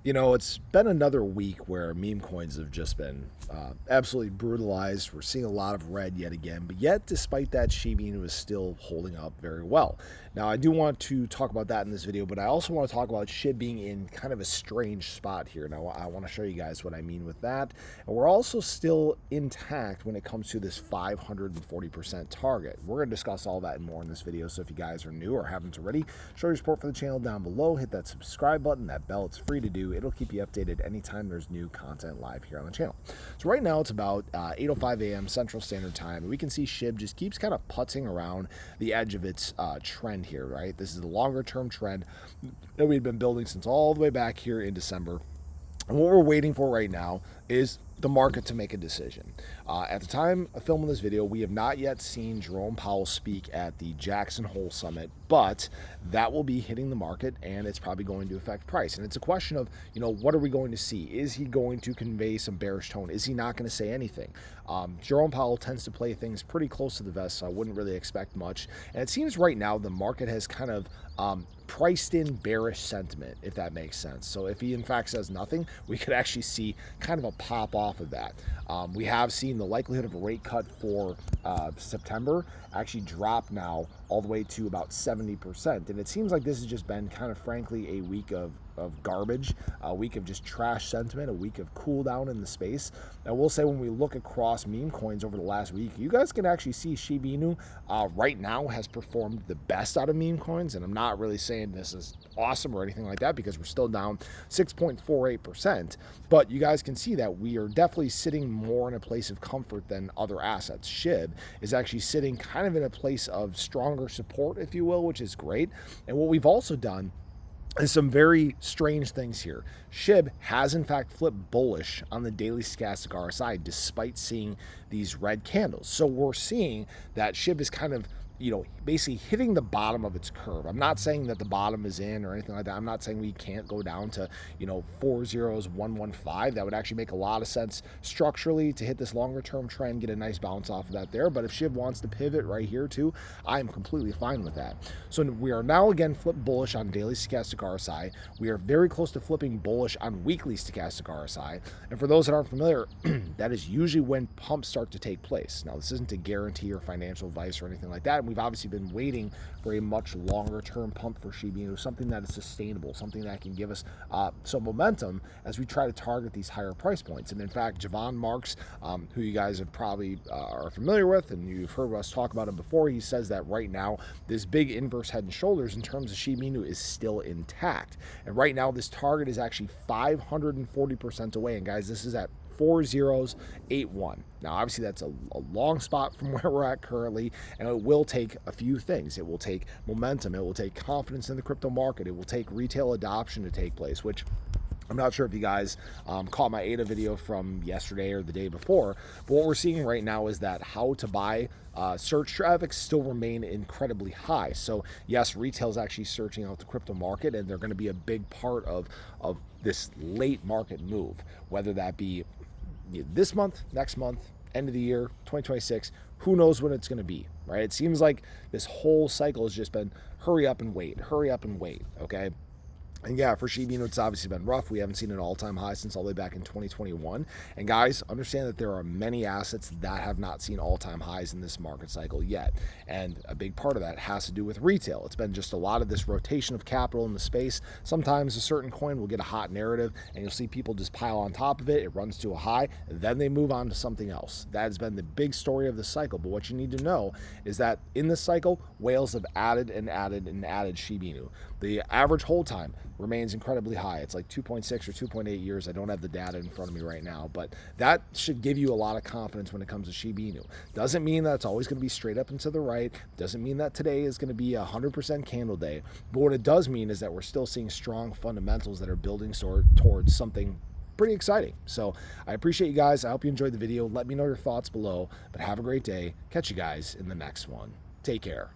You know, it's been another week where meme coins have just been absolutely brutalized. We're seeing a lot of red yet again, but yet, despite that, Shiba Inu is still holding up very well. Now, I do want to talk about that in this video, but I also want to talk about SHIB being in kind of a strange spot here. Now, I want to show you guys what I mean with that. And we're also still intact when it comes to this 540% target. We're going to discuss all that and more in this video, so if you guys are new or haven't already, show your support for the channel down below. Hit that subscribe button, that bell, it's free to do. It'll keep you updated anytime there's new content live here on the channel. So right now it's about 8:05 a.m. Central Standard Time, and we can see SHIB just keeps kind of putzing around the edge of its trend here, right? This is the longer term trend that we've been building since all the way back here in December. And what we're waiting for right now is the market to make a decision. At the time of filming this video, we have not yet seen Jerome Powell speak at the Jackson Hole Summit, but that will be hitting the market and it's probably going to affect price. And it's a question of, you know, what are we going to see? Is he going to convey some bearish tone? Is he not going to say anything? Jerome Powell tends to play things pretty close to the vest, so I wouldn't really expect much. And it seems right now the market has kind of priced in bearish sentiment, if that makes sense. So if he in fact says nothing, we could actually see kind of a pop off of that. We have seen the likelihood of a rate cut for September actually drop now all the way to about 70%. And it seems like this has just been kind of frankly a week of garbage, a week of just trash sentiment, a week of cool down in the space. I will say when we look across meme coins over the last week, you guys can actually see Shiba Inu right now has performed the best out of meme coins. And I'm not really saying this is awesome or anything like that because we're still down 6.48%. But you guys can see that we are definitely sitting more in a place of comfort than other assets. SHIB is actually sitting kind of in a place of stronger support, if you will, which is great. And what we've also done is some very strange things here. SHIB has in fact flipped bullish on the daily stochastic RSI despite seeing these red candles. So we're seeing that SHIB is kind of, you know, basically hitting the bottom of its curve. I'm not saying that the bottom is in or anything like that. I'm not saying we can't go down to, you know, 40115. That would actually make a lot of sense structurally to hit this longer term trend, get a nice bounce off of that there. But if SHIB wants to pivot right here too, I am completely fine with that. So we are now again flipped bullish on daily stochastic RSI. We are very close to flipping bullish on weekly stochastic RSI. And for those that aren't familiar, that is usually when pumps start to take place. Now, this isn't a guarantee or financial advice or anything like that. We've obviously been waiting for a much longer term pump for Shiba Inu, something that is sustainable, something that can give us some momentum as we try to target these higher price points. And in fact, Javon Marks, who you guys have probably are familiar with, and you've heard us talk about him before, he says that right now this big inverse head and shoulders in terms of Shiba Inu is still intact. And right now this target is actually 540% away. And guys, this is at 4081. Now, obviously, that's a long spot from where we're at currently, and it will take a few things. It will take momentum. It will take confidence in the crypto market. It will take retail adoption to take place, which I'm not sure if you guys caught my ADA video from yesterday or the day before, but what we're seeing right now is that how to buy search traffic still remain incredibly high. So yes, retail is actually searching out the crypto market, and they're going to be a big part of this late market move, whether that be this month, next month, end of the year, 2026, who knows when it's going to be, right? It seems like this whole cycle has just been hurry up and wait, okay? And yeah, for Shiba Inu, it's obviously been rough. We haven't seen an all-time high since all the way back in 2021. And guys, understand that there are many assets that have not seen all-time highs in this market cycle yet. And a big part of that has to do with retail. It's been just a lot of this rotation of capital in the space. Sometimes a certain coin will get a hot narrative and you'll see people just pile on top of it. It runs to a high, then they move on to something else. That has been the big story of the cycle. But what you need to know is that in this cycle, whales have added and added and added Shiba Inu. The average hold time remains incredibly high. It's like 2.6 or 2.8 years. I don't have the data in front of me right now, but that should give you a lot of confidence when it comes to Shiba Inu. Doesn't mean that it's always going to be straight up and to the right. Doesn't mean that today is going to be 100% candle day. But what it does mean is that we're still seeing strong fundamentals that are building towards something pretty exciting. So I appreciate you guys. I hope you enjoyed the video. Let me know your thoughts below, but have a great day. Catch you guys in the next one. Take care.